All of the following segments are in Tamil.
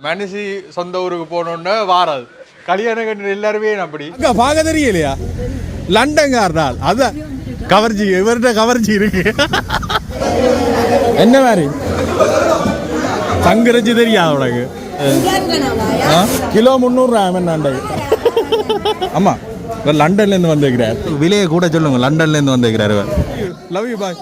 மனுஷி சொந்த ஊருக்கு போனோன்னு வாராது கல்யாணம் கட்டு எல்லாருமே அப்படி அக்கா பார்க்க தெரியலையா லண்டன்காரனால் அதான் கவர்ச்சி இவர்கிட்ட கவர்ச்சி இருக்கு என்ன மாதிரி தங்கரைச்சி தெரியாது உனக்கு கிலோ 300 என்னண்டை ஆமா இவர் லண்டன்லேருந்து வந்திருக்கிறார் விலையை கூட சொல்லுங்க லண்டன்லேருந்து வந்திருக்கிறார் இவர் லவ் யூ பாய்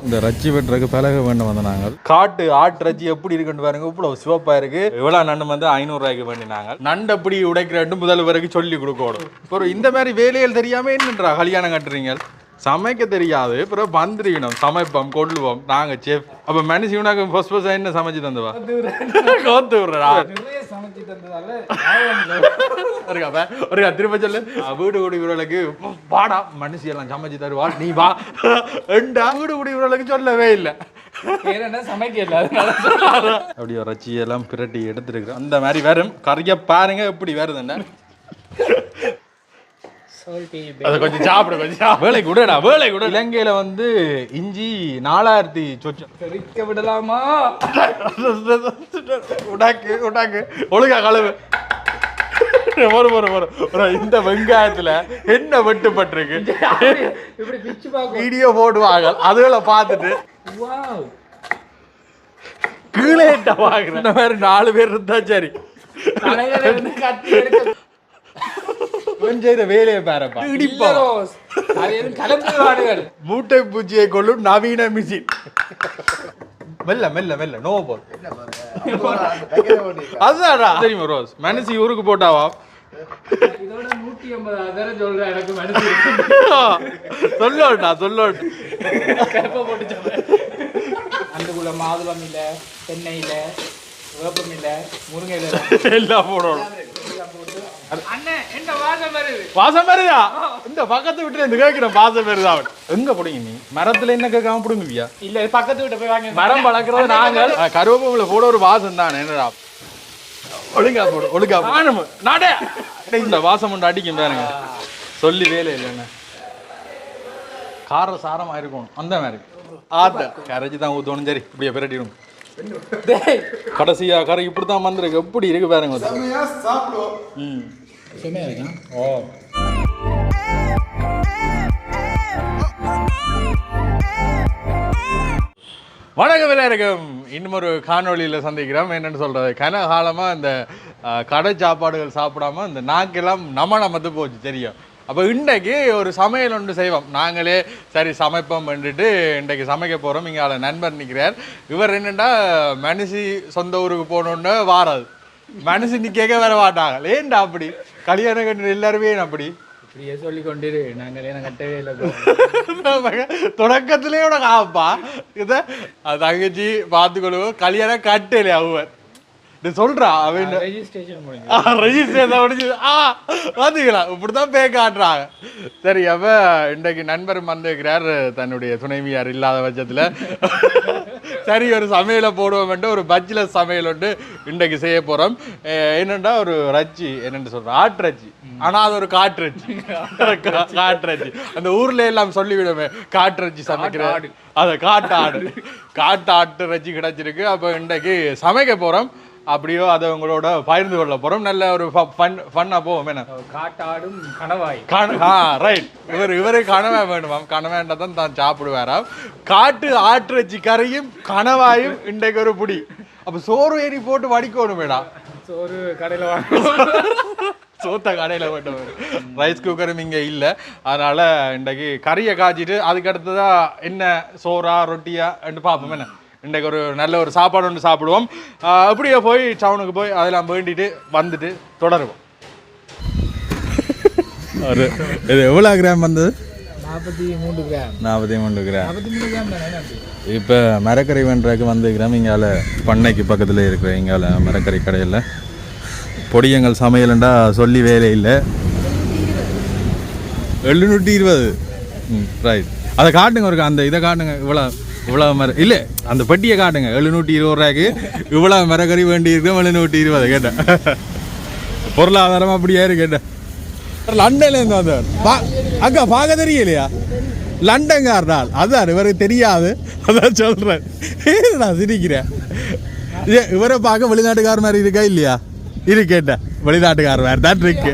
இந்த ரச்சி வெட்டுறதுக்கு பழக வேண்டும் வந்த நாங்கள் காட்டு ஆட்டு ரச்சி எப்படி இருக்குன்னு பாருங்க இவ்வளவு சிவப்பா இருக்கு இவ்வளவு நண்டு வந்து 500 ரூபாய்க்கு பண்ணினாங்க நண்டு எப்படி உடைக்கிறேன் முதல்வருக்கு சொல்லி கொடுக்கணும் இப்போ இந்த மாதிரி வேலைகள் தெரியாம என்னன்றா கல்யாணம் கட்டுறீங்க சமைக்க தெரியாது அப்புறம் வந்துருக்கணும் சமைப்போம் கொள்ளுவோம் நாங்க செஃப் அப்ப மனுஷி உனக்கு ஃபர்ஸ்ட் என்ன சமைச்சு தந்துவா கோத்து விடுறா ஒரு திரும்ப சொல்லு வீடு கூடி விரலுக்கு வாடா மனுஷி எல்லாம் சமைச்சு தருவா நீ வா ரெண்டா வீடு கூடி விரலுக்கு சொல்லவே இல்லை அப்படி ரச்சி எல்லாம் பிரட்டி எடுத்துருக்கு அந்த மாதிரி வரும் கறிய பாருங்க எப்படி வருதுன்னா அதை கொஞ்சம் சாப்பிட கொஞ்சம் வேலை கூடடா வேலை கூட இலங்கையில வந்து இஞ்சி 4000 சொச்சம் விடலாமா உடாக்கு உடாக்கு ஒழுங்கா கழுவு இந்த வெங்காயத்துல என்ன வெட்டுப்பட்டிருக்கு வீடியோ போடுவாங்க அதுல பார்த்துட்டு கீழே வாங்குற இந்த மாதிரி 4 பேர் இருந்தா சரி வேலையை பாருப்பா மூட்டை பூச்சியை கொள்ளும் நவீன மிஷின் மெல்ல மெல்ல மெல்ல நோ போல் அதுதான்டா தெரியுமா ரோஸ் மனசு ஊருக்கு போட்டாவா சொல்லோட்டா சொல்லோட்டு அந்துக்குள்ள மாதுளம் இல்ல தென்னை இல்ல வேப்பம் இல்ல முருங்கை இல்ல எல்லாம் போடணும் வாசம் வருதா இந்த பக்கத்து வீட்டுல இருந்து கேட்கிறேன் வாசம் வருதா எங்க போடுங்க நீ மரத்துல என்ன கேட்காம பிடுங்குவியா இல்ல பக்கத்து வீட்டை போய் வாங்க மரம் வளர்க்கறது நாங்கள் கருவேப்பிலை போட ஒரு வாசம் தான் என்னடா ஒழுங்கா போடு ஒழுங்கா நாடே இந்த வாசம் ஒன்று அடிக்கும் பாருங்க சொல்லி வேலை இல்லைன்னு கார சாரமா இருக்கணும் அந்த மாதிரி ஆத்த கரைச்சி தான் ஊத்தணும் சரி இப்படியே பிரட்டிடும் கடைசியா கரை இப்படித்தான் வந்துருக்கு எப்படி இருக்கு பாருங்க வணக்கம் எல்லாருக்கும் இன்னும் ஒரு காணொலியில் சந்திக்கிறோம் என்னென்னு சொல்கிறது கனகாலமா இந்த கடை சாப்பாடுகள் சாப்பிடாம இந்த நாக்கெல்லாம் நமத்து போச்சு தெரியும் அப்போ இன்றைக்கு ஒரு சமையல் ஒன்று செய்வோம் நாங்களே சரி சமைப்போம் பண்ணிட்டு இன்றைக்கு சமைக்க போகிறோம் இங்கே நண்பர் நிற்கிறார் இவர் என்னென்னா மனுஷி சொந்த ஊருக்கு போகணுன்னு வாராது மனுஷி நிற்க வர மாட்டாங்க ஏன்டா அப்படி கல்யாணம் கட்டு எல்லாருமே அப்படி இப்படியே சொல்லி கொண்டிரு நாங்களே நான் கட்டவே இல்லை தொடக்கத்திலே உனக்கு ஆப்பா இதை தங்கச்சி பார்த்துக்கொள்வோம் கல்யாணம் கட்டலையா அவர் சொல்றா அவன் ரெஜிஸ்ட்ரேஷன் முடிஞ்சு பாத்தீங்களா இப்படிதான் பே காட்டுறாங்க சரி அப்ப இன்றைக்கு நண்பர் வந்திருக்கிறார் தன்னுடைய துணைவியார் இல்லாத பட்சத்துல சரி ஒரு சமையலை போடுவோம் ஒரு பட்ஜெட் சமையல் வந்து இன்றைக்கு செய்ய போறோம் என்னண்டா ஒரு ரச்சி என்னன்னு சொல்றோம் ஆட்டுரச்சி ஆனா அது ஒரு காட்டுரச்சி காட்டுரச்சி அந்த ஊர்ல எல்லாம் சொல்லிவிடுமே காட்டுரச்சி சமைக்கிறாரு அதை காட்டு ஆட்டு ரச்சி கிடைச்சிருக்கு அப்ப இன்றைக்கு சமைக்க போறோம் அப்படியோ அதை உங்களோட பகிர்ந்து கொள்ள போறோம் நல்ல ஒரு ஃபன்னா போவோம் என்ன காட்டாடும் கணவாய் ரைட் இவரு கனவாய் வேணுமாம் கனவாய்ன்றா தான் சாப்பிடுவாராம் காட்டு ஆட்டுறச்சி கறியும் கனவாயும் இன்றைக்கு ஒரு புடி அப்ப சோறு ஏறி போட்டு வடிக்கணும் வேடா சோறு கடையில வாங்க சோத்த கடையில போட்டு ரைஸ் குக்கரும் இங்க இல்ல அதனால இன்றைக்கு கறியை காய்ச்சிட்டு அதுக்கு அடுத்ததா என்ன சோறா ரொட்டியா பார்ப்போம் என்ன இன்றைக்கு ஒரு நல்ல ஒரு சாப்பாடு ஒன்று சாப்பிடுவோம் அப்படியே போய் டவுனுக்கு போய் அதெல்லாம் வேண்டிட்டு வந்துட்டு தொடருவோம் இது எவ்வளோ கிராம் வந்தது 43 கிராம் 43 கிராம் இப்போ மரக்கறி வென்றதுக்கு வந்துக்கிறோம் இங்கால பண்ணைக்கு பக்கத்தில் இருக்கிற இங்கால மரக்கறி கடையில் பொடியங்கள் சமையல்ண்டா சொல்லி வேலை இல்லை 720 ரைட் அதை காட்டுங்க ஒரு அந்த இதை காட்டுங்க இவ்வளோ இல்லை அந்த பெட்டியை காட்டுங்க 720 ரூபாய்க்கு இவ்வளோ மரக்கறி வேண்டி இருக்கு 720 கேட்டேன் பொருளாதாரம் அப்படியே கேட்டேன் லண்டன்லேருந்து வந்தவர் அக்கா பார்க்க தெரியலையா லண்டன்காரனால் அதான் இவருக்கு தெரியாது அதான் சொல்கிறேன் நான் சிரிக்கிறேன் இவரை பார்க்க வெளிநாட்டுக்கார மாதிரி இருக்கா இல்லையா? இரு கேட்ட வெளிநாட்டுக்கார மாதிரி தான் இருக்கு.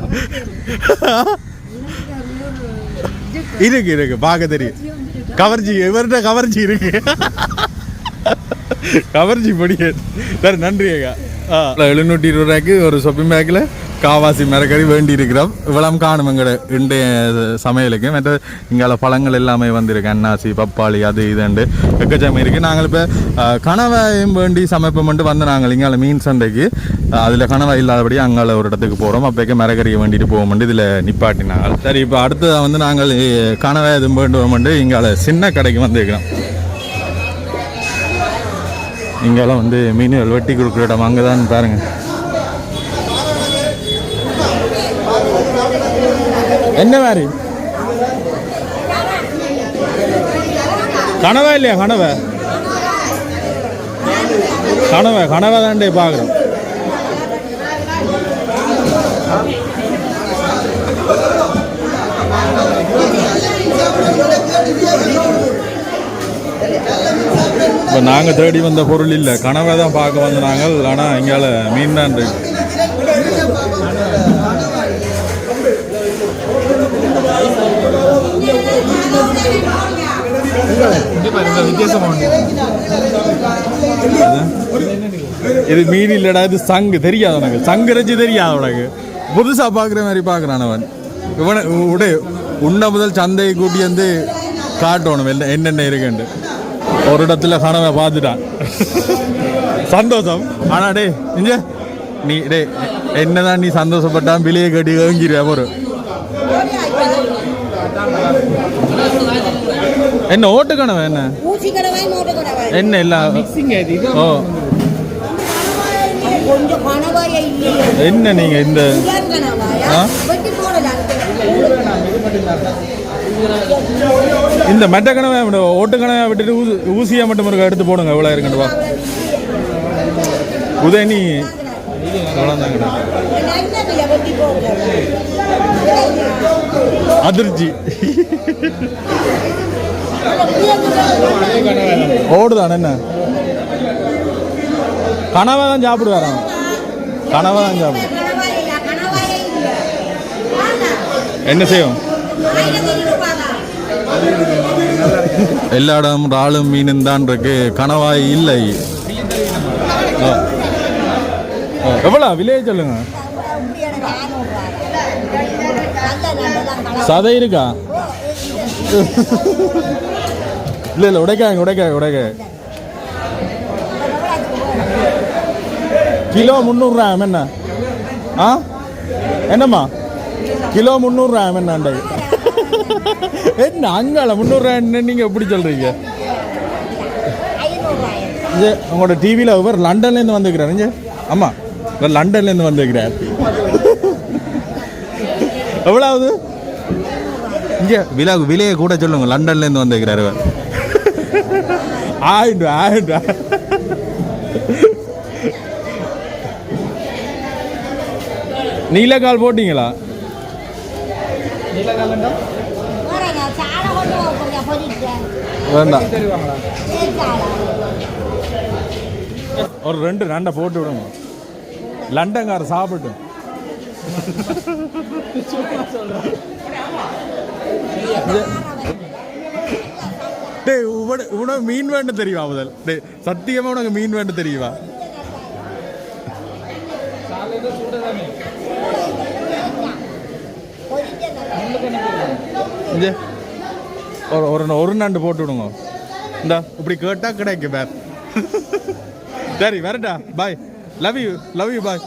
இருக்கு பார்க்க தெரியும். கவர்ச்சி இவர்கிட்ட கவர்ச்சி இருக்கு. கவர்ச்சி படிக்க சார். நன்றி ஐயா. 720 ரூபாய்க்கு ஒரு ஷாப்பிங் பேக்கில் காவாசி மரக்கறி வேண்டி இருக்கிறோம். இவ்வளவு காணும் எங்கட இன்றைய சமையலுக்கு. மற்ற இங்கால பழங்கள் எல்லாமே வந்திருக்கு. அன்னாசி, பப்பாளி, அது இதுண்டு எக்கச்சமே இருக்குது. நாங்கள் இப்போ கனவாயும் வேண்டி சமைப்போம்ட்டு வந்து நாங்கள் இங்கால மீன் சந்தைக்கு அதில் கனவாய் இல்லாதபடி அங்கால ஒரு இடத்துக்கு போகிறோம். அப்போக்கே மரக்கறியை வேண்டிட்டு போவோம்ட்டு இதில் நிப்பாட்டினாங்க. சரி, இப்போ அடுத்ததாக வந்து நாங்கள் கனவாய் எதுவும் வேண்டு வரோம்ட்டு இங்கால சின்ன கடைக்கு வந்துருக்கிறோம். இங்கெல்லாம் வந்து மீன்கள் வெட்டி கொடுக்குற இடம் அங்கே தான் பாருங்கள். என்ன மாதிரி கனவா இல்லையா? கனவை தாண்டே பார்க்குறோம். இப்போ நாங்கள் தேடி வந்த பொருள் இல்லை, கனவை தான் பார்க்க வந்து நாங்கள். ஆனால் இங்கால மீன் தான் இருக்கு. இது மீன் இல்லடா, இது சங்கு. தெரியாது உனக்கு? சங்கு இறைச்சி தெரியாது உனக்கு? புதுசாக பார்க்குற மாதிரி பார்க்குறான் அவன். இவனை உன்ன முதல் சந்தையை கூட்டி வந்து காட்டணும் என்னென்ன இருக்குண்டு. ஒரு இடத்துல கனவை பார்த்துட்டான். சந்தோஷம். ஆனால் டே இங்க நீ டே என்னதான் நீ சந்தோஷப்பட்டான் விலையை கட்டி வாங்கிடுவ ஒரு என்ன ஓட்டு கனவை என்ன என்ன இல்ல ஓ என்ன நீங்க இந்த இந்த மெட்ட கனவை ஓட்டு கனவை விட்டுட்டு ஊசியா மட்டும் இருக்க எடுத்து போடுங்க. எவ்வளோ இருக்குன்னு வா உதயனி அதிர்ச்சி ஓடுதான் என்ன கனவை தான் சாப்பிடுவாராம். கனவை தான் சாப்பிடு. என்ன செய்யும் எல்லா இடமும் இறாலும் மீனும் தான் இருக்கு. கனவாய் இல்லை. எவ்வளோ விலையை சொல்லுங்க. சதை இருக்கா? இல்லை இல்லை உடைக்க கிலோ 300 என்ன? ஆ என்னம்மா கிலோ 300 என்ன? என்ன அங்கால 300 நீங்க எப்படி சொல்றீங்க? உங்களோட டிவியில் இவர் லண்டன்லேருந்து வந்துக்கிறார். இங்கே ஆமாம் இவர் லண்டன்லேருந்து வந்துக்கிறார். எவ்வளவு இங்கே விலையை கூட சொல்லுங்க. லண்டன்லேருந்து வந்துக்கிறார் இவர். 1000 ரூபா. நீலக்கால் போட்டீங்களா? வேண்டாம் ஒரு 2 நண்டை போட்டு விடுங்க. லண்டன்கார சாப்பிட்டு உனக்கு மீன் வேண்டும் தெரியுமா? முதல் சத்தியமா உனக்கு மீன் வேண்டும் தெரியுமா? ஒரு நண்டு போட்டு விடுங்க. இந்த இப்படி கேட்டா கிடைக்கும் பேர். சரி வரட்டா. பாய். Love you bye.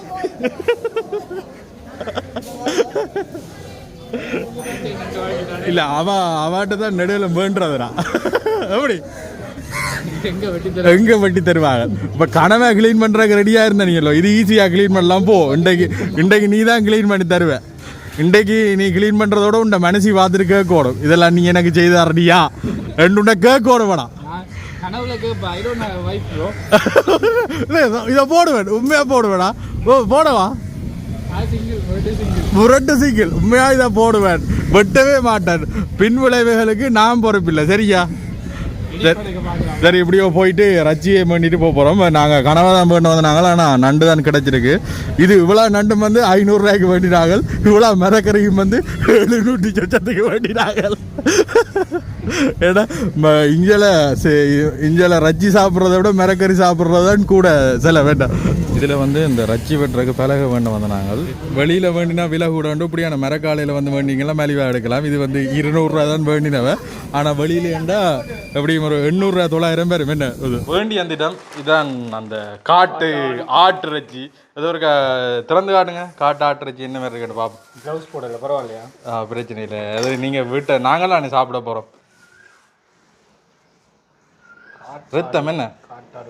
இல்ல அவட்ட தான் நடுவில் வேண்டுறதுடா. எப்படி எங்க வெட்டி தருவாங்க? இப்ப கனவை கிளீன் பண்றதுக்கு ரெடியா இருந்தீங்களோ, இது ஈஸியா கிளீன் பண்ணலாம். போ இன்றைக்கு நீ தான் கிளீன் பண்ணி தருவ. இன்றைக்கு நீ கிளீன் பண்றதோட உண்ட மனசி பார்த்துட்டு கேட்கணும். இதெல்லாம் நீ எனக்கு செய்து தரடியா ரெண்டு கேட்கணும் வேணாம். இதை போடுவேன். உண்மையா போடுவேடா. போடவா முரட்டு சிங்கிள் உண்மையா இதை போடுவேன். வெட்டவே மாட்டேன். பின் விளைவுகளுக்கு நான் பொறுப்பில்லை. சரியா? சரி இப்படியோ போயிட்டு ரச்சியை பண்ணிட்டு போகிறோம். நாங்கள் கனவா தான் வேண்டு வந்தாங்க, ஆனால் நண்டு தான் கிடைச்சிருக்கு. இது இவ்வளோ நண்டு வந்து 500 ரூபாய்க்கு வேண்டினாங்க, இவ்வளோ மரக்கறியும் வந்து 700 சொச்சத்துக்கு வேண்டினாங்க. ஏன்னா இஞ்சில் ரச்சி சாப்பிட்றத விட மரக்கறி சாப்பிட்றதான் கூட சில வேண்டாம். இதில் வந்து இந்த ரச்சி வெட்டுறதுக்கு பலகை வேண்ட வந்த நாங்கள் வெளியில் வேண்டினா விலை கூட உண்டு. இப்படியான மரக்காலையில் வந்து வேண்டிங்கன்னா மலிவாக எடுக்கலாம். இது வந்து 200 ரூபா தான் வேண்டினவ, ஆனால் வெளியில் ஏண்டா எப்படியும் ஒரு 800 900 பேர் என்ன வேண்டி வந்துட்டோம். இதுதான் அந்த காட்டு ஆட்டுறச்சி. அது ஒரு திறந்து காட்டுங்க. காட்டு ஆட்டுறச்சி என்ன மாதிரி இருக்குன்னு பார்ப்போம். க்ளவுஸ் போடல பரவாயில்லையா? பிரச்சனை இல்லை. அது நீங்கள் வீட்டை நாங்களாம் சாப்பிட போகிறோம். ரத்தம் என்ன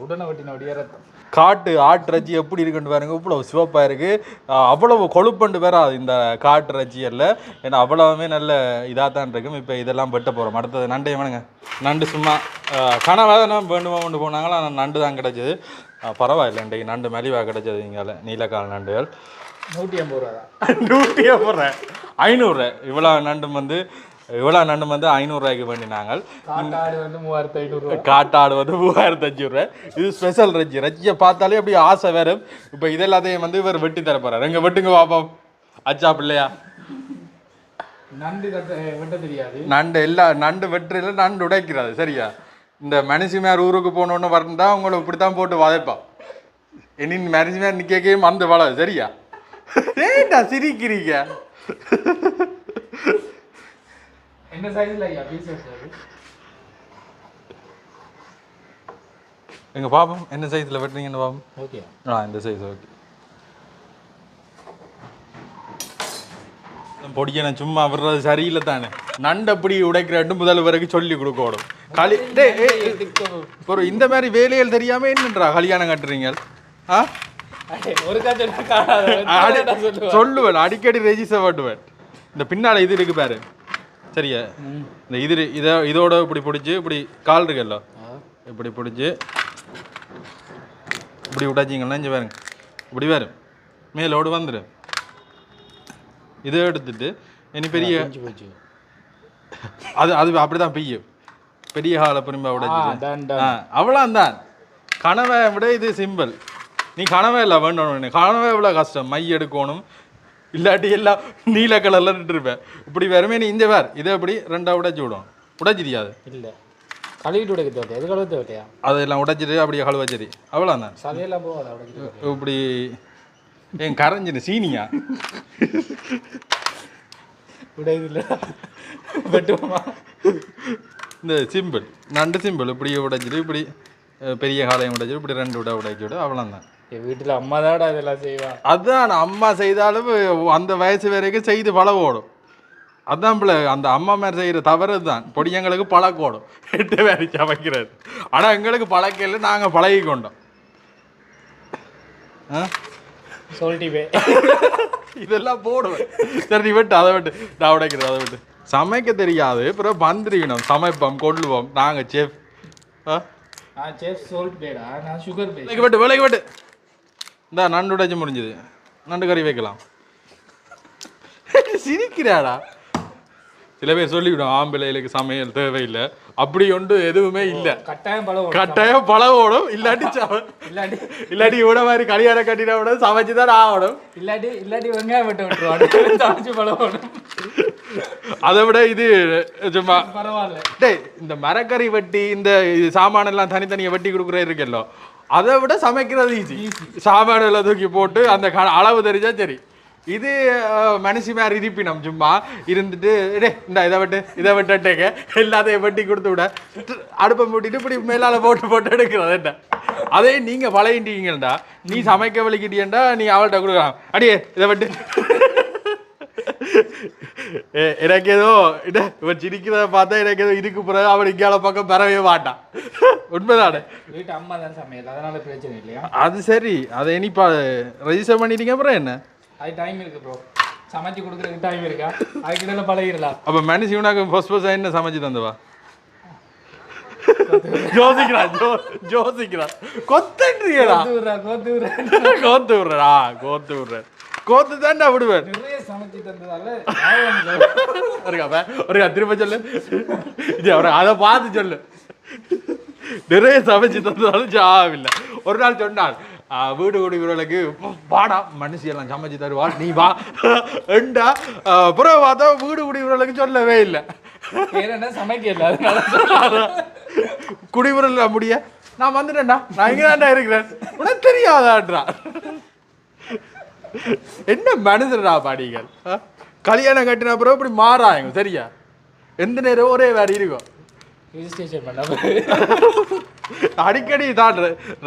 உடனே வெட்டினோடைய ரத்தம். காட்டு ஆட்டுறச்சி எப்படி இருக்குன்னு பாருங்க. இவ்வளவு சிவப்பாக இருக்குது. அவ்வளவு கொழுப்பண்டு வராது இந்த காட்டு ரச்சியல்ல. ஏன்னா அவ்வளவுமே நல்ல இதாக தான் இருக்கும். இப்போ இதெல்லாம் வெட்ட போகிறோம். அடுத்தது நண்டை வேணுங்க. நண்டு சும்மா கனவாக தான் வேண்டுமோண்டு போனாங்களா, ஆனால் நண்டு தான் கிடச்சிது. பரவாயில்லை, இன்றைக்கு நண்டு மலிவாக கிடச்சது. இங்கே நீலக்கால் நண்டுகள் 150 ரூபா. 150 500. இவ்வளோ நண்டு வந்து 500 ரூபாய்க்கு வேண்டினாங்க. காட்டாடு வந்து 3500. காட்டாடு வந்து 3500. இது ஸ்பெஷல் ரச்சி. ரச்சியை பார்த்தாலே அப்படி ஆசை வேறு. இப்போ இதெல்லாத்தையும் வந்து இவர் வெட்டி தர போறாரு. எங்க வெட்டுங்க பாப்போம். அச்சா பிள்ளையா? நண்டு வெட்ட தெரியாது. நண்டு வெட்டுறதுல நண்டு உடைக்கிறது சரியா? இந்த மனுஷிமார் ஊருக்கு போனோன்னு வரண்டா உங்களை இப்படித்தான் போட்டு வதைப்பா. இனி மனுஷிமார் நிற்கையும் அந்த வள சரியா? ஏண்டா சிரிக்கிறீங்க? என்ன சைஸ்ல ஐயா பீசஸ்? எங்க பாப்போம் என்ன சைஸ்ல வெட்டுறீங்கன்னு பாப்போம். ஓகே. இந்த சைஸ் ஓகே. பொடிக்க நான் சும்மா விடுறது சரியில்லை தானே. நண்டு அப்படி உடைக்கிறேன் முதல் வரைக்கும் சொல்லி கொடுக்கணும். ஒரு இந்த மாதிரி வேலைகள் தெரியாம என்னன்றா கல்யாணம் கட்டுறீங்க? சொல்லுவேன் அடிக்கடி ரெஜிஸ்டர் பண்ணுவேன். இந்த பின்னால இது இருக்கு பாரு சரியா? இந்த இதோட இப்படி பிடிச்சி இப்படி கால் இருக்குல்ல இப்படி பிடிச்சி இப்படி விட்டாச்சிங்கன்னா இங்கே பாருங்க இப்படி வரும் மேலோடு வந்துடும். இதை எடுத்துட்டு இனி பெரிய அது அப்படிதான் பெய்யும். பெரிய ஹாலை திரும்ப உடைச்சிட்டு அவ்வளோந்தான். கனவை விட இது சிம்பிள். நீ கனவை இல்லை வேணும். கனவை எவ்வளோ கஷ்டம். மை எடுக்கணும், இல்லாட்டி எல்லாம் நீல கலர்ல இருப்பேன். இப்படி வருமே நீ இந்த வேறு இதை இப்படி 2 உடைச்சி விடும். உடைச்சிரியாது இல்லை கழுவிட்டு உடைக்க தேவை. எது கழுவ தேவையா? அதெல்லாம் உடைச்சிட்டு அப்படியே கழுவ சரி அவ்வளோதான். சதையெல்லாம் போகாத இப்படி ஏன் கரைஞ்சிடு சீனியா உடையதில்லை வெட்டுவோமா? இந்த சிம்பிள் நண்டு சிம்பிள் இப்படி உடைச்சிட்டு இப்படி பெரிய காலையும் உடைச்சிட்டு இப்படி 2 உடைச்சி விடு அவ்வளோதான். என் வீட்டில் அம்மா தாடா இதெல்லாம் செய்வா. அதுதான் அம்மா செய்தாலும் அந்த வயசு வரைக்கும் செய்து பழகோடும். அதுதான் பிள்ளை அந்த அம்மா மாதிரி செய்கிற தவறு தான். பொடியங்களுக்கு பழக்கோடும் 8 பேர் சமைக்கிறது. ஆனால் எங்களுக்கு பழக்கம் நாங்கள் பழகி கொண்டோம். சொல்லிட்டே இதெல்லாம் போடுவேன். சரி நீ விட்டு அதை விட்டு நான் உடைக்கிறது. அதை விட்டு சமைக்க தெரியாது. அப்புறம் வந்துருக்கணும் சமைப்போம் கொள்ளுவோம் நாங்கள் செஃப். செஃப் சால்ட் பேடா நான் சுகர் பே. விலைக்கு விட்டு இந்த நண்டு உடைச்சி முடிஞ்சது. நண்டு கறி வைக்கலாம். சிரிக்கிறாடா. சில பேர் சொல்லிவிடும் ஆம்பிள்ளைகளுக்கு சமையல் தேவையில்லை. அப்படி ஒன்று எதுவுமே இல்லை. கட்டாயம் பழகோடும். இல்லாட்டி இவ்வளோ மாதிரி கல்யாணம் கட்டின விட சமைச்சு தான் ஆகணும். இல்லாட்டி வெங்காயம் வெட்ட விட்டுருவாங்க சமைச்சு பழகோடும். அதை விட இது சும்மா பரவாயில்ல. டேய் இந்த மரக்கறி வெட்டி இந்த சாமான எல்லாம் தனித்தனியாக வெட்டி கொடுக்குறது இருக்கല്ലോ அதை விட சமைக்கிறது ஈஸி. சாமான எல்லாம் தூக்கி போட்டு அந்த அளவு தெரிஞ்சா சரி. இது மனுஷி மாதிரி இருப்பினம் சும்மா இருந்துட்டு இந்த இதை விட்டுட்டேங்க எல்லாத்தையும் வெட்டி கொடுத்து விட அடுப்பை மூட்டிட்டு இப்படி மேலால போட்டு எடுக்கிறது என்ன. அதே நீங்க பழகிட்டீங்கடா. நீ சமைக்க வலிக்கிட்டீங்கடா நீ அவள்கிட்ட கொடுக்கலாம். அடியே இதை விட்டு எனக்கு ஏதோ இவன் சிரிக்கிறத பார்த்தா எனக்கு ஏதோ இதுக்கு பிறகு அவன் இங்கால பக்கம் பெறவே மாட்டான். உண்மைதானே? வீட்டு அம்மா தான் சமையல் அதனால பிரச்சனை இல்லையா? அது சரி. அதை இனிப்பா ரெஜிஸ்டர் பண்ணிட்டீங்க அப்புறம் என்ன? அது டைம் இருக்கு ப்ரோ. சமைச்சு கொடுக்குறதுக்கு டைம் இருக்கா? அதுக்கிட்ட பழகிடலாம். அப்போ மனுஷி உனக்கு ஃபர்ஸ்ட் என்ன சமைச்சு தந்தவா? ஜோசிக்கிறா கொத்துன்றீங்களா? கோத்து விடுறா கோத்து தான்டா விடுவேன். நிறைய சமைச்சு தந்ததால திரும்ப சொல்லு. அதை பார்த்து சொல்லு. நிறைய சமைச்சு தந்தாலும் சாவில்லை. ஒரு நாள் சொன்னான் வீடு குடிக்கிறவர்களுக்கு வாடா மனுஷியெல்லாம் சமைச்சு தருவாள் நீ வா ஏண்டா அப்புறம் பார்த்தா வீடு குடிக்கிறவர்களுக்கு சொல்லவே இல்லை. சமைக்கல குடிமுறையில் முடிய நான் வந்துட்டேன்டா நான் இங்கே தான்டா இருக்கிறேன் உனக்கு தெரியாதான்றா. என்ன மனுஷன்டா பாடிகள். கல்யாணம் கட்டின அப்புறம் இப்படி மாறாங்க சரியா. எந்த நேரம் ஒரே வேறு இருக்கும். ரெஜிஸ்ட்ரேஷன் பண்ண அடிக்கடி தான்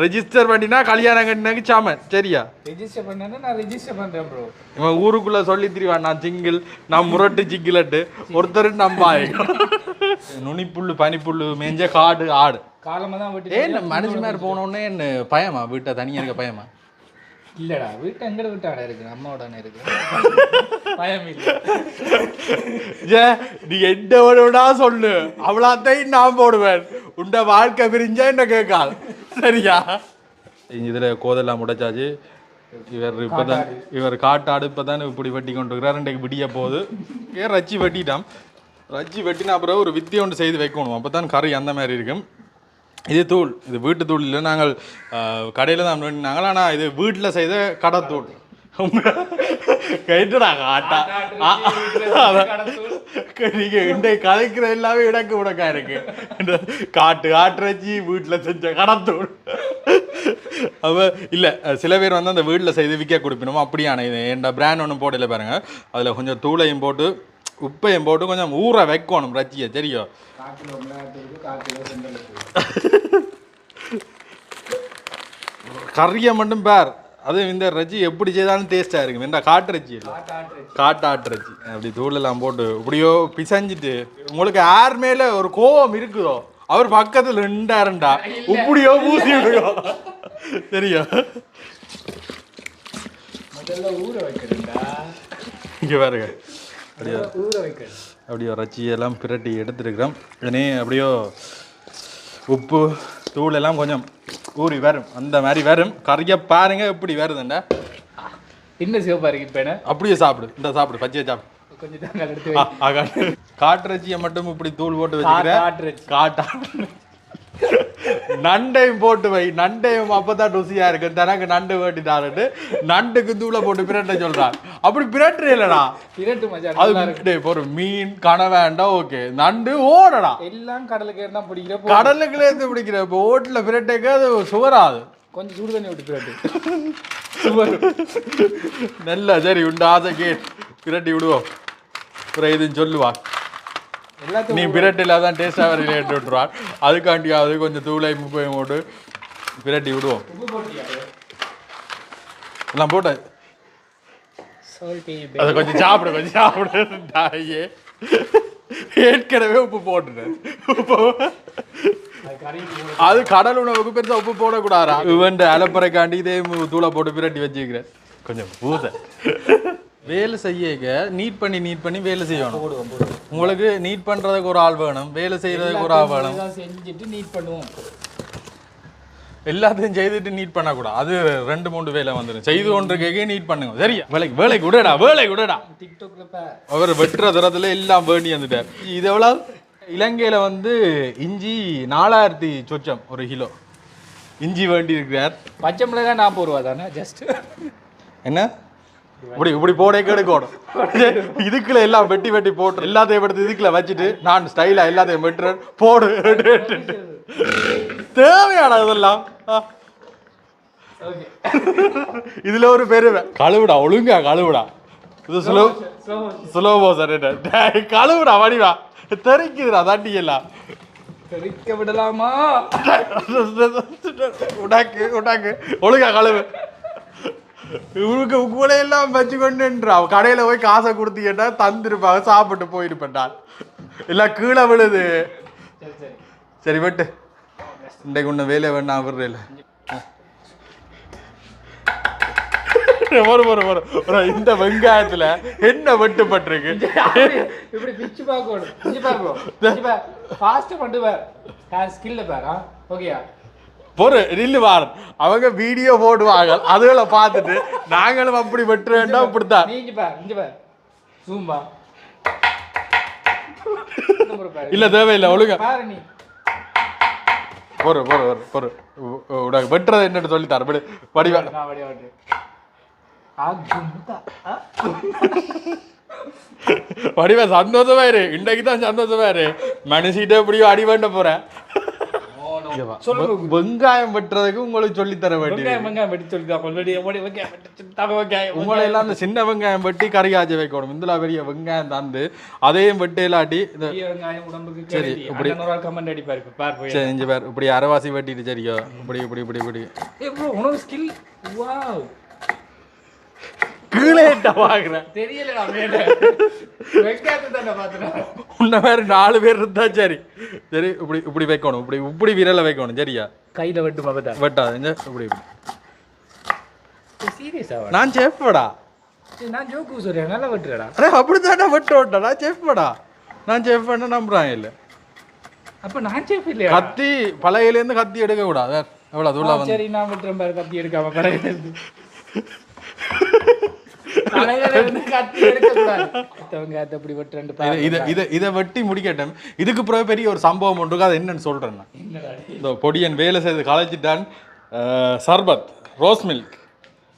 ரெஜிஸ்டர் பண்ணினா கல்யாணம் கட்டினாக்கு சாமன் சரியா. ரெஜிஸ்டர் பண்ணேன்னா நான் ரெஜிஸ்டர் பண்ணுறேன் ப்ரோ. இவன் ஊருக்குள்ளே சொல்லி திரிவான் நான் சிங்கிள் நான் முரட்டு சிங்கிலட்டு ஒருத்தர் நம்பாய். நுனிப்புல்லு பனிப்புல்லு மேஞ்ச காடு ஆடு காலமாக தான் விட்டு ஏன் மனுஷன் மாதிரி போனோடனே என்ன பயமா வீட்டை தனியாக இருக்க பயமா. இல்லடா வீட்டை எங்கட வீட்டாட இருக்கு அம்மாவோட இருக்கு பயம் இல்லை. நீ எந்த சொல்லு அவ்வளோத்தையும் நான் போடுவேன் உண்ட வாழ்க்கை பிரிஞ்சா என்ன கேட்காது சரியா. இதுல கோதெல்லாம் முடைச்சாச்சு. இவர் காட்டாடு இப்பதான் இப்படி வெட்டி கொண்டு இருக்கிறார். இன்றைக்கு விடிய போகுது. ஏன் ரச்சி வெட்டிட்டான். ரச்சி வெட்டினா அப்புறம் ஒரு வித்தியை ஒன்று செய்து வைக்கணும் அப்போதான் கறி அந்த மாதிரி இருக்கும். இது தூள் இது வீட்டு தூள் இல்லை நாங்கள் கடையில் தான் பண்ணினாங்க. ஆனால் இது வீட்டில் செய்த கடை தூள் கைட்டுடா காட்டா. நீங்கள் இன்றைக்கு கலைக்கிற எல்லாமே இடக்கு உடக்கா இருக்கு. காட்டுறச்சி வீட்டில் செஞ்ச கடத்தூள். அப்போ இல்லை சில பேர் வந்து அந்த வீட்டில் செய்து விற்க கொடுக்கணும் அப்படியான இது என் பிராண்ட் ஒன்றும் போடல பாருங்க. அதில் கொஞ்சம் தூளையும் போட்டு உப்பையும் போட்டு கொஞ்சம் ஊற வைக்கணும் ரச்சியை தெரியும். கறியை மட்டும் பேர் அது இந்த ரச்சி எப்படி செய்தாலும் டேஸ்டாக இருக்கும். இந்த காட்டுறச்சி இல்லை காட்டாட்டுறச்சி அப்படி தூளெல்லாம் போட்டு இப்படியோ பிசைஞ்சிட்டு உங்களுக்கு யார் மேலே ஒரு கோபம் இருக்குதோ அவர் பக்கத்தில் ரெண்டா இப்படியோ பூசி விடுயோ தெரியும். இங்கே பாருங்க அப்படியோ ரச்சியெல்லாம் பிரட்டி எடுத்துருக்கிறோம். உடனே அப்படியோ உப்பு தூள் எல்லாம் கொஞ்சம் ஊறி வரும் அந்த மாதிரி வரும். கறியை பாருங்க எப்படி வருதுண்டா. இன்னும் சிவப்பா இருக்கு இப்போ அப்படியே சாப்பிடு இந்த சாப்பிடு பச்சையை சாப்பிடு கொஞ்சம். காட்டுறச்சியை மட்டும் இப்படி தூள் போட்டு வச்சுக்கிறேன். காட்டா நண்டையும் போட்டு வை நண்டையும் அப்பதான் ருசியா இருக்கு. தனக்கு நண்டு வேட்டிட்டாருட்டு நண்டுக்கு தூளை போட்டு பிரட்ட சொல்றான். அப்படி பிரட்டு இல்லடா பிரட்டு மஜா அது ஒரு மீன் கனவேண்டா ஓகே நண்டு ஓடடா எல்லாம் கடலுக்கு இருந்தா பிடிக்கிற கடலுக்குள்ள இருந்து பிடிக்கிற இப்போ ஓட்டுல பிரட்டைக்கு அது சுவராது. கொஞ்சம் சுடு தண்ணி விட்டு பிரட்டு சுவர் நல்ல சரி உண்டு ஆசைக்கு பிரட்டி விடுவோம். அப்புறம் இதுன்னு சொல்லுவா நீ பிரட்டில தான் டேஸ்டாக வரையில எடுத்து விட்டுருவான். அதுக்காண்டியாவது கொஞ்சம் தூளை முப்பையும் போட்டு பிரட்டி விடுவோம். எல்லாம் போட்ட அதை கொஞ்சம் சாப்பிடு கொஞ்சம் சாப்பிடு. ஏற்கனவே உப்பு போட்டுட்டேன். அது கடல் உணவுக்கு பெருசாக உப்பு போடக்கூடாதா. இவன் அலப்பறைக்காண்டி இதே தூளை போட்டு பிரட்டி வச்சுக்கிறேன். கொஞ்சம் பூசை வேலை செய்ய நீட் பண்ணி வேலை செய்யணும். உங்களுக்கு நீட் பண்றதுக்கு ஒரு ஆள் வேணும் வேலை செய்யறதுக்கு ஒரு ஆள் வேணும். செஞ்சுட்டு நீட் பண்ணுவோம். எல்லாத்தையும் செய்துட்டு நீட் பண்ணக்கூடாது. அது 2-3 வேலை வந்துடும். செய்து கொண்டிருக்கே நீட் பண்ணுங்க சரியா. வேலைக்கு விடடா டிக்டாக்ல அவர் வெட்டுற தரத்துல எல்லாம் வேண்டி வந்துட்டார். இது எவ்வளவு இலங்கையில வந்து இஞ்சி 4000 சொச்சம் ஒரு கிலோ இஞ்சி வேண்டி இருக்கிறார். பச்சை மிளகாய் 40 ரூபா தானே ஜஸ்ட். என்ன இப்படி போட கெடுக்கணும். இதுக்குள்ள எல்லாம் வெட்டி போட்டு எல்லாத்தையும் எடுத்து இதுக்குள்ள வச்சுட்டு நான் ஸ்டைலா எல்லாத்தையும் வெட்டுறேன் போடு தேவையான இதெல்லாம். இதுல ஒரு பெருமை கழுவுடா ஒழுங்கா கழுவுடா. இது ஸ்லோ மோஷன் கழுவுடா வடிவா தெரிக்குதுடா தட்டி எல்லாம் தெரிக்க விடலாமா. உடாக்கு ஒழுங்கா கழுவு. இவனுக்கு உங்களையெல்லாம் வச்சு கொண்டுன்றா கடையில போய் காசை கொடுத்தீங்கன்னா தந்துருப்பாங்க சாப்பிட்டு போயிருப்பேன்டான். எல்லாம் கீழே விழுது. சரி வெட்டு இன்றைக்கு ஒன்று வேலையை வேணா விடுறேன். இந்த வெங்காயத்துல என்ன வெட்டுப்பட்டிருக்கு இப்படி பிச்சு பார்க்கணும். ஃபாஸ்ட் பண்ணுவார் ஸ்கில்ல பாரு. ஓகேயா பொறு நில்லு வார் அவங்க வீடியோ போடுவாங்க அதுகளை பார்த்துட்டு நாங்களும் அப்படி வெட்ட வேண்டாம். இப்படித்தான் இல்ல தேவையில்லை ஒழுங்க பொறு பொறு பொறு பொறு உனக்கு வெட்டுறது என்னன்னு சொல்லி தர வடிவா வடிவா சந்தோஷமா இரு இன்றைக்கு தான் சந்தோஷமா இரு மனுஷிட்ட எப்படியோ அடி வேண்ட போறேன் வெங்காயம் வெட்டுறதுக்கு உங்களுக்கு சொல்லி தர வேண்டிய உங்களை எல்லாம் அந்த சின்ன வெங்காயம் வெட்டி கறி காய்ச்சி வைக்கணும் இந்த பெரிய வெங்காயம் தந்து அதையும் வெட்டி இல்லாட்டி சரி இப்படி சரி இங்க பேர் இப்படி அரைவாசி வெட்டிட்டு சரியோ இப்படி இப்படி இப்படி இப்படி கீழே வாங்குறேன் தெரியல உன்ன வேற 4 பேர் இருந்தா சரி சரி இப்படி இப்படி வைக்கணும் இப்படி இப்படி விரல வைக்கணும் சரியா கையில வெட்டுமா வெட்டாது இப்படி நான் செஃப்டா நான் ஜோக்கு சொல்றேன் நல்லா வெட்டுறடா அரே அப்படிதானே வெட்ட விட்டா நான் செஃப்டா நான் செஃப் பண்ண நம்புறாங்க இல்ல அப்ப நான் செஃப் இல்லையா கத்தி பலகையில இருந்து கத்தி எடுக்க கூடாது எவ்வளவு தூள வந்து சரி நான் வெட்டுறேன் பாரு கத்தி எடுக்காம பலகையில இருந்து இதை வெட்டி முடிக்கட்டும் இதுக்கு பிறகு பெரிய ஒரு சம்பவம் ஒன்று அது என்னன்னு சொல்றேன் இந்த பொடியன் வேலை செய்து களைச்சிட்டான் சர்பத் ரோஸ் மில்க்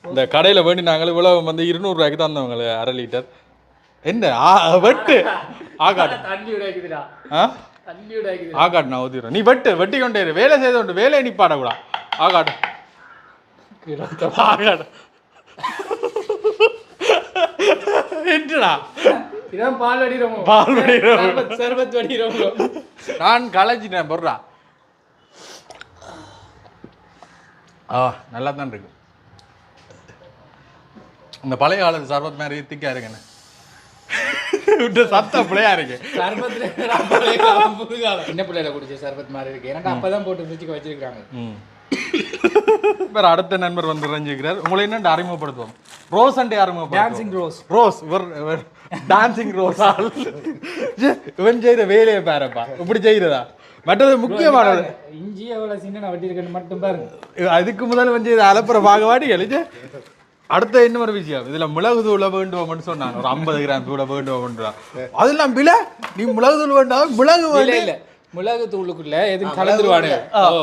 இந்த கடையில வேண்டி நாங்கள் இவ்வளவு வந்து 200 ரூபாய்க்கு தந்தவங்களே 1/2 லிட்டர் என்ன வெட்டு ஆகாட்டு ஆகாட்டு நான் ஊதிடுறேன் நீ வெட்டி கொண்டே வேலை செய்த கொண்டு வேலையை நிப்பாடக்கூடா ஆகாட்டு ஆகாட்டு என்னடா இதான் பால் வடிறோம் சர்பத் வடிறோம் நான் களைச்சிட்டேன் பொருடா நல்லா தான் இருக்கு இந்த பழைய காலத்து சர்பத் மாதிரி திக்கா இருக்குன்னு விட்டு சத்த பிள்ளையா இருக்கு சர்பத்ல என்ன பிள்ளையில குடிச்ச சர்பத் மாதிரி இருக்கு எனக்கு அப்பதான் போட்டு ஃப்ரிட்ஜுக்கு வச்சிருக்காங்க வேற அடுத்த நண்பர் வந்து ரஞ்சிக்கிறார் உங்களை என்ன அறிமுகப்படுத்துவோம் rose and dancing rose rose dancing rose இவன் செய்யற வேலையை பாருப்பா இப்படி செய்யறதா மற்றது முக்கியமானது இஞ்சி எவ்வளவு சின்ன வட்டி இருக்குன்னு மட்டும் பாருங்க அதுக்கு முதல் வந்து இதை அலப்புற பாகவாடி எழுதி அடுத்த இன்னொரு விஷயம் இதுல மிளகு தூள வேண்டுவோம்னு சொன்னாங்க ஒரு 50 கிராம் தூள வேண்டுவோம்ன்றா அதெல்லாம் பில நீ மிளகு தூள் வேண்டாம் மிளகு இல்ல மிளகு தூளுக்குள்ள எதுவும் கலந்துருவானுங்க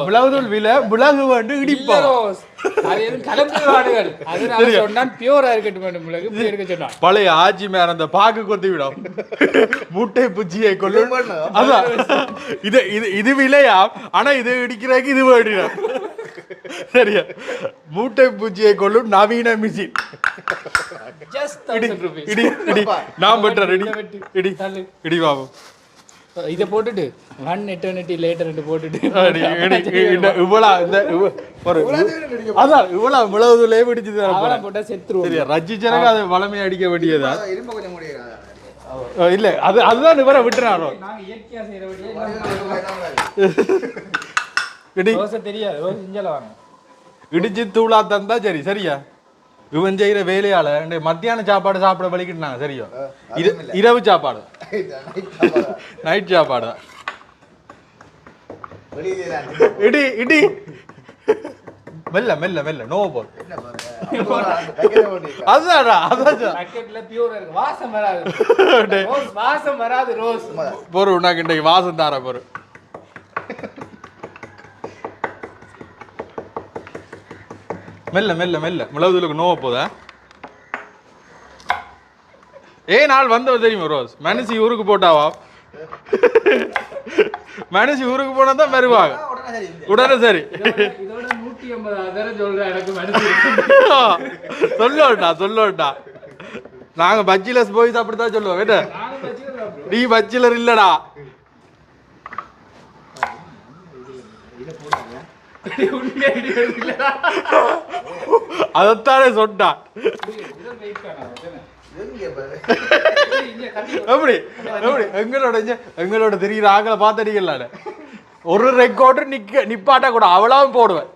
மிளகு தூள் வில மிளகு வேண்டு இடிப்போம் அது எதுவும் கலந்துருவானுங்க அதனால சொன்னான் பியூரா இருக்கட்டும் மிளகு இப்படி இருக்க சொன்னான் பழைய ஆட்சி மேல அந்த பாக்கு கொத்தி விடும் முட்டை பூச்சியை கொல்லும் அதான் இது விலையா ஆனா இது இடிக்கிறதுக்கு இது வேண்டிடும் சரியா மூட்டை பூச்சியை கொல்லும் நவீன மிஷின் இடி இடி நான் பெற்ற இடி இடி பாபம் இதை போட்டுட்டு 1 eternity later போட்டுட்டு இவ்வளவு மிளகுலே பிடிச்சு போட்டா செத்துருவோம் சரியா ரஜிச்சனக்கு அது வளமையை அடிக்க வேண்டியதா இல்ல அதுதான் இவரை விட்டுறாரோ இயற்கையா தெரியாது இடிச்சு தூளா தந்தா சரி சரியா இவன் செய்யற வேலையால மத்தியான சாப்பாடு சாப்பிட வலிக்கிட்டாங்க சரியா இரவு சாப்பாடு நைட் சாப்பாடு இடி இடி மெல்ல மெல்ல மெல்ல நோ போல் அதான்டா வாசம் வராது ரோஸ் பொறு உனக்கு இன்றைக்கு வாசம் தார பொறு மெல்ல மெல்ல மெல்ல மிளகுதூளுக்கு நோவ போதா நாள் வந்தவ தெரியுமா ரோஸ் மனுஷி ஊருக்கு போட்டாவா மனுஷி ஊருக்கு போனா தான் வருவாங்க உடனே சரி சொல்லட்டா நாங்க பச்சிலஸ் போய் அப்படித்தான் சொல்லுவோம் கேட்ட நீ பச்சிலர் இல்லடா அதத்தானே சொன்னான் எப்படி எப்படி எங்களோட தெரிகிற ஆக்களை பார்த்தடிக்கல ஒரு ரெக்கார்டு நிப்பாட்டா கூட அவ்வளவு போடுவேன்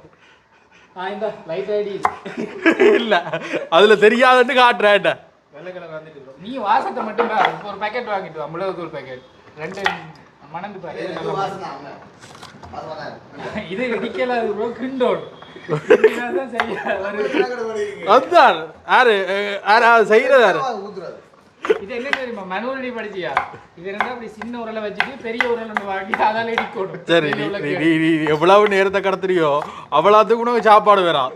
இல்ல அதுல தெரியாதுன்னு காட்டுறேன் நீ வாசத்தை மட்டும் ஒரு பேக்கெட் வாங்கிட்டு வா மிளகு தூள் பேக்கெட் 2 மணந்து பாரு இது இடிக்கல ப்ரோ கிண்டோன் அதான் யாரு செய்யறது இது என்ன தெரியுமா மனுவலடி படிச்சியா இது என்ன அப்படி சின்ன உரலை வச்சுட்டு பெரிய உரல் ஒன்று வாங்கி அதால இடிக்கணும். சரி நீ எவ்வளவு நேரத்தை கடத்துறியோ அவ்வளோத்துக்கு உனக்கு சாப்பாடு வேறாம்.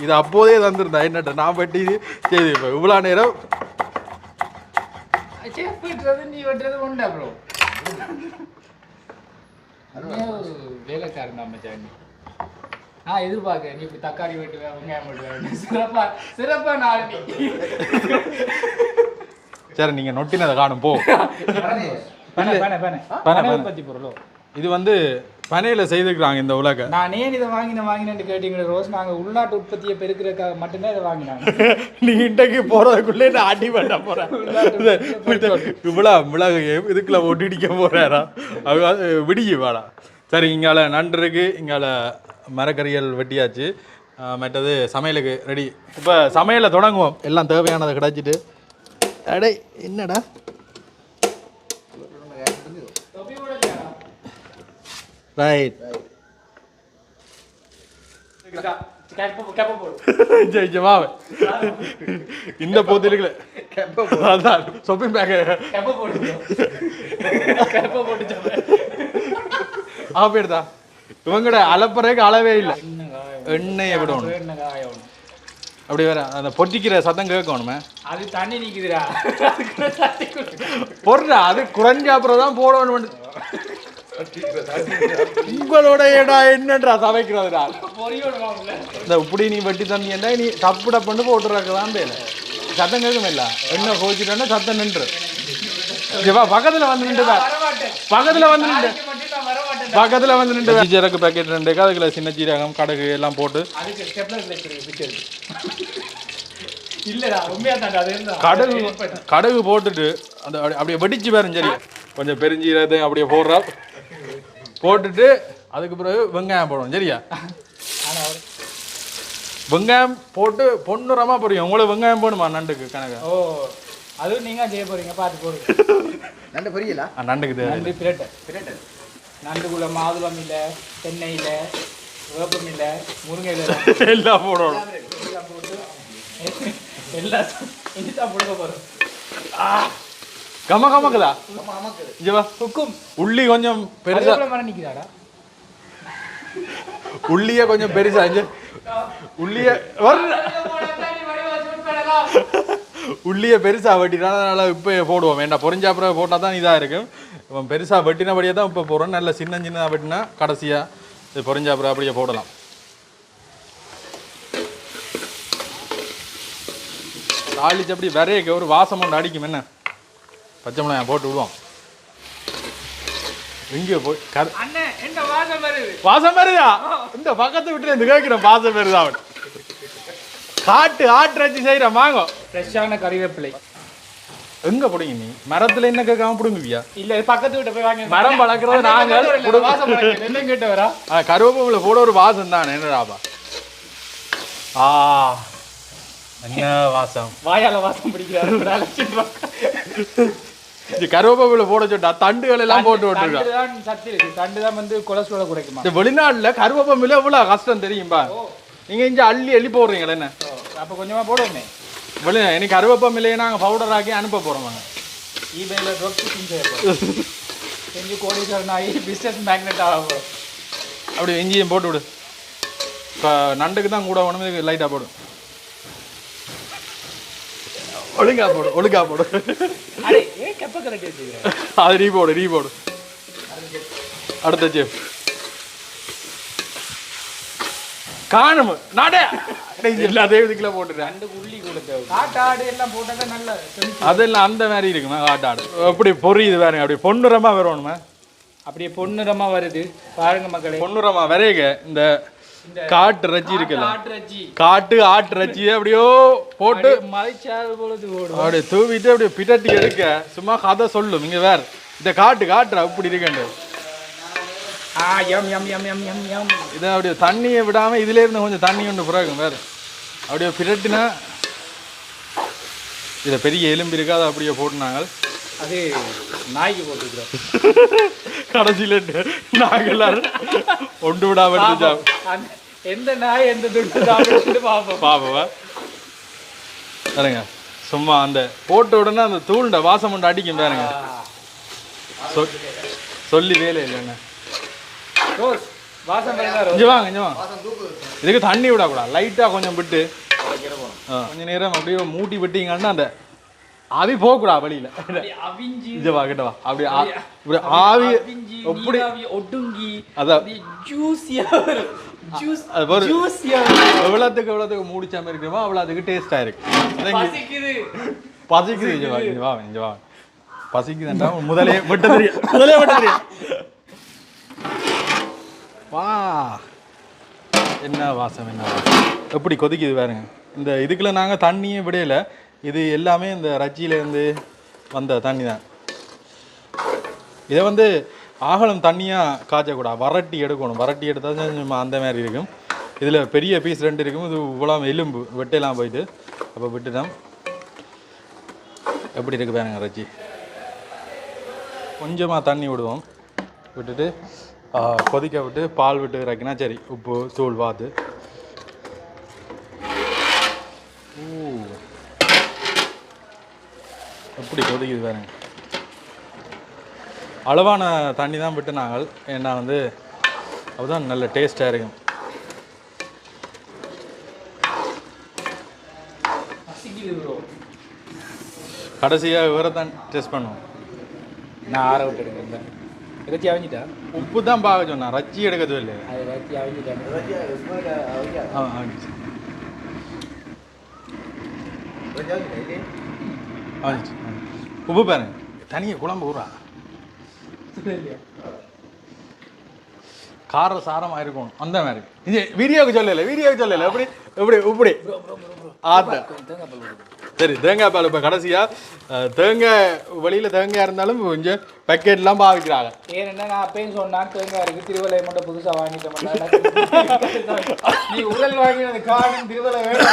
இது அப்போதே தந்துருந்தா என்னட்ட நான் வெட்டி செய்து இவ்வளோ நேரம் செஃப் வெட்டுறது நீ வெட்டுறது உண்டா ப்ரோ? வேலைக்காரன் நம்ம ஜானி. நான் எதிர்பார்க்கிறேன் நீ இப்படி தக்காளி வெட்டுவேன் வெங்காயம் வெட்டுவேன் சிறப்பா நாள் நீ. சரி நீங்க நொட்டினதை காணும் போ. பத்தி பொருளோ இது வந்து பனையில செய்துக்கிறாங்க இந்த உலக. நான் ஏன் இதை வாங்கினேன்னு கேட்டீங்க ரோஸ். நாங்கள் உள்நாட்டு உற்பத்தியை பெருக்கிறதுக்காக மட்டும்தான் இதை வாங்கினாங்க. நீ இன்றைக்கு போறதுக்குள்ளே நான் அடி பண்ண போறேன். இவ்வளோ மிளகு இதுக்குள்ள ஒட்டிடிக்க போறாரா விடிய வாடா. சரி இங்கால நண்டு இருக்கு, இங்கால மரக்கறிகள் வெட்டியாச்சு, மற்றது சமையலுக்கு ரெடி. இப்போ சமையலை தொடங்குவோம். எல்லாம் தேவையானதை கிடைச்சிட்டு. அடே என்னடா ரைட் இந்த போத்திலுக்குல அதான் ஷாப்பிங் பேக் ஆப்பிடுதா இவங்கட அலப்பறதுக்கு அளவே இல்லை. எண்ணெய் விடணும் அப்படி வேற அந்த பொட்டிக்கிற சத்தம் கேட்கணுமே. அது தண்ணி நிக்குதுடா போடுறா அது குறைஞ்ச அப்புறம் தான் போடணும். உங்களோட ஏடா என்னன்றா சமைக்கிறதுடா இந்த இப்படி நீ வெட்டி தந்தீங்கன்னா நீ தப்புட பண்ணு போட்டுறாக்கதான் பேல சத்தம் கேட்கும் இல்ல என்ன கோச்சிட்டா சத்தம் நின்று பக்கத்துல வந்து நின்று பக்கத்துல வந்து நின்று சீரக பேக்கெட் 2 அதுக்குள்ள சின்ன சீரகம் கடுகு எல்லாம் போட்டு கடுகு போட்டுட்டு அந்த அப்படியே வெடிச்சு பாருங்க. சரி கொஞ்சம் பெருஞ்சீரகத்தை அப்படியே போடுறா போட்டுட்டு அதுக்கு பிறகு வெங்காயம் போடணும். சரியா வெங்காயம் போட்டு பொன்னுரமா போடுறீங்க. உங்களுக்கு வெங்காயம் போடுமா நண்டுக்கு கணக்கு? ஓ அது நீங்க செய்ய போறீங்க பார்த்து போடுங்க. நண்டு பொரியலா? நண்டுக்கு நண்டு பிரட்டை நண்டுக்குள்ள மாதுளம் இல்லை, தென்னை இல்லை, வேப்பம் இல்லை, முருங்கை இல்லை எல்லாம் போடணும். எல்லாம் போட்டு எல்லாம் இனிதான் போடுக்க போறோம். கமக்குதா உள்ளி கொஞ்சம் பெருசா நிக்கிறாடா. உள்ளிய கொஞ்சம் பெருசா உள்ளிய உள்ளிய பெருசா வெட்டினால அதனால இப்ப போடுவோம். வேண்டாம் பொறிஞ்சா அப்புறம் போட்டா தான் இதா இருக்கும். இவன் பெருசா வெட்டினபடியே தான் இப்ப போடுறோம். நல்ல சின்ன சின்னதா வெட்டினா கடைசியா இது பொறிஞ்சா அப்புறம் அப்படியே போடலாம். தாளிச்சு அப்படி வரையக்க ஒரு வாசம் ஒன்று அடிக்கும். என்ன பச்சை மிளகாய் போட்டு விடுவோம். எங்கேயோ போய் வாசம் வருதா? இந்த பக்கத்து விட்டு இந்த கேட்கிறேன் வாசம் வருதா? அவன் காட்டு ஆட்டுறச்சி செய்யற வாங்க ஃப்ரெஷ்ஷான கறிவேப்பிலை எங்க பிடிங்க? நீ மரத்துல என்ன கேட்காம பிடுங்குவியா? இல்ல பக்கத்து விட்டு போய் வாங்க. மரம் வளர்க்கறது நாங்கள் என்ன கேட்ட வரா கருவேப்பிலை போட ஒரு வாசம் தான். என்னடாப்பா என்ன வாசம்? வாயால வாசம் பிடிக்கிறாரு. கருவேப்பிலை போட சொன்னா தண்டுகள் எல்லாம் போட்டு விட்டுருக்கான். சத்து இருக்கு. தண்டு தான் வந்து கொலஸ்ட்ரால் குறைக்குமா. இந்த வெளிநாட்டுல கருவேப்பிலை எவ்வளவு கஷ்டம் தெரியும்பா? நீங்க இங்க அள்ளி அள்ளி போடுறீங்களே என்ன? அப்ப கொஞ்சமா போடுவோமே. எனக்கு கருவேப்பிலையை நாங்கள் பவுடர் ஆக்கி அனுப்ப போறோம். ஈபேல ட்ரக் புக்கிங் செய்ய போறோம். செஞ்சு கோடீஸ்வரன் ஆகி பிசினஸ் மேக்னெட் ஆகும். அப்படி இஞ்சியும் போட்டு விடு. இப்போ நண்டுக்கு தான் கூட ஒன்றுமே லைட்டாக போடும். ஒழுங்கா போடு. அது நீ போடு. அடுத்த சேஃப் காணும் நாடே எல்லாத்தையும் இதுக்குள்ள போட்டுறேன். உள்ளி கொடுத்த காட்டாடு எல்லாம் போட்டா நல்ல அதெல்லாம் அந்த மாதிரி இருக்குமா? காட்டாடு அப்படி பொரியுது பாருங்க. அப்படி பொன்னுரமா வரணுமா? அப்படியே பொன்னுரமா வருது பாருங்க மக்களே. பொன்னுரமா வரைக இந்த காட்டு ரச்சி இருக்குல்ல, காட்டு ஆட்டு ரச்சி அப்படியோ போட்டு மலைச்சாறு பொழுது ஓடும். அப்படியே தூவிட்டு அப்படியே பிட்டட்டி எடுக்க சும்மா கதை சொல்லும். இங்க வேற இந்த காட்டுற அப்படி இருக்கண்டு. இதை அப்படியே தண்ணியை விடாம இதுல இருந்து கொஞ்சம் தண்ணி ஒன்று பிறகும் வேற அப்படியே பிரட்டினா. இதை பெரிய எலும்பு இருக்காது அப்படியே போட்டுனாங்க. அது நாய்க்கு போட்டுக்கிறோம். கடைசியில நாங்கள் எல்லாரும் ஒன்று விடாம எந்த நாய் எந்த துண்டு பாப்பா. பாருங்க சும்மா அந்த போட்ட உடனே அந்த தூள்ட வாசம் கொண்டு அடிக்கும் பாருங்க. சொல்லி வேலை இல்லைங்க. இங்கே வாங்க இங்கே வாங்க. இதுக்கு தண்ணி விடக்கூடாது, லைட்டாக கொஞ்சம் விட்டு கொஞ்சம் நேரம் அப்படியே மூட்டி விட்டீங்கன்னா அந்த ஆவி போகக்கூடாது வெளியில. இங்கே வா கிட்ட வா. அப்படி இப்படி ஆவி எப்படி ஒடுங்கி அதான் எவ்வளோத்துக்கு மூடிச்சாம இருக்குமோ அவ்வளோத்துக்கு டேஸ்டா இருக்கு. பசிக்குது. இங்கே வா இங்கே வா இங்கே வா. பசிக்குதுன்றா முதலே விட்டு தெரியும். வா என்ன வாசம் என்ன வாசம் எப்படி கொதிக்குது பாருங்க. இந்த இதுக்குள்ள நாங்கள் தண்ணியே விடையில, இது எல்லாமே இந்த ரச்சியிலேருந்து வந்த தண்ணி தான். இதை வந்து ஆகலம் தண்ணியாக காய்ச்சக்கூடாது, வரட்டி எடுக்கணும். வரட்டி எடுத்தால் தான் அந்த மாதிரி இருக்கும். இதில் பெரிய பீஸ் 2 இருக்கும். இது இவ்வளோ எலும்பு வெட்டையெல்லாம் போயிட்டு அப்போ விட்டுட்டோம். எப்படி இருக்கு பாருங்க ரச்சி. கொஞ்சமாக தண்ணி விடுவோம், விட்டுட்டு கொதிக்க விட்டு பால் விட்டு இறக்கினா சரி. உப்பு தூள் பார்த்து எப்படி கொதிக்குது பாருங்க. அளவான தண்ணி தான் விட்டு நாங்கள், ஏன்னா வந்து அதுதான் நல்ல டேஸ்டாக இருக்கும். கடைசியாக வேறு தான் டேஸ்ட் பண்ணுவோம். நான் ஆற விட்டு எடுக்கிறேன். ரச்சி அவிஞ்சிட்டா உப்பு தான் பார்க்க சொன்னா, ரச்சி எடுக்கிறது இல்லையா? அது ரச்சி அவிஞ்சிட்டேன். உப்பு பாருங்க, தனியாக குழம்பு ஊறா கார சாரமாக இருக்கும் அந்த மாதிரி. இது வீடியோவுக்கு சொல்லலை எப்படி எப்படி இப்படி ஆட்ட. சரி தேங்காய் பால். இப்போ கடைசியாக தேங்காய் வெளியில் தேங்காய் இருந்தாலும் கொஞ்சம் பேக்கெட்லாம் பாவிக்கிறாங்க. ஏன்னா நான் அப்பயும் சொன்னான் தேங்காய் இருக்குது, திருவள்ளை மட்டும் புதுசாக வாங்கிட்டேன். நீ உடல் வாங்கினது காரணம் திருவள்ளை வேணும்.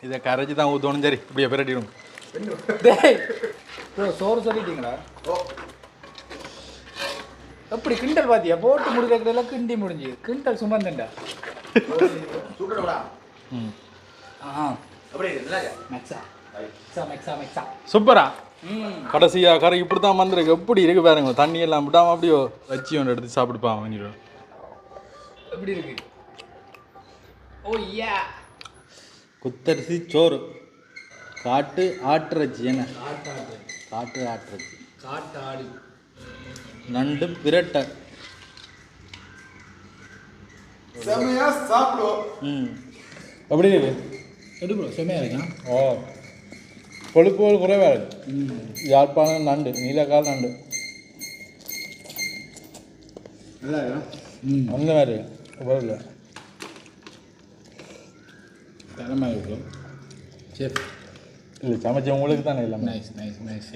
இதை கரைச்சி தான் ஊற்றணும். சரி இப்படியே பிரட்டிடும். சோறு சொல்லிட்டீங்களா? எப்படி கிண்டல் பாத்தியா? போட்டு முடிக்கிறதுல கிண்டி முடிஞ்சு கிண்டல் சுமந்தண்டா. சூப்பரா கடைசியா கரை இப்படி தான் வந்துருக்கு. எப்படி இருக்கு பாருங்க, தண்ணி எல்லாம் விடாம அப்படியோ வச்சு ஒன்று எடுத்து சாப்பிடுப்பா வாங்கிடுவோம். எப்படி இருக்கு? ஓ யா, குத்தரிசி சோறு, காட்டு ஆட்டுறச்சி. என்ன காட்டு ஆட்டுறச்சி, காட்டு ஆடு, நண்டு பிரட்டை. எப்படி இருக்கு? எடுப்போம் செம்மையா இருக்கா? ஓ கொழுப்புகள் குறைவாக இருக்கு. யாழ்ப்பாணம் நண்டு, நீலக்கால் நண்டு அந்த மாதிரி இல்லை தரமாக இருக்கும். செஃப் இல்லை சமைச்சவங்களுக்கு தானே எல்லாமே. Nice nice nice.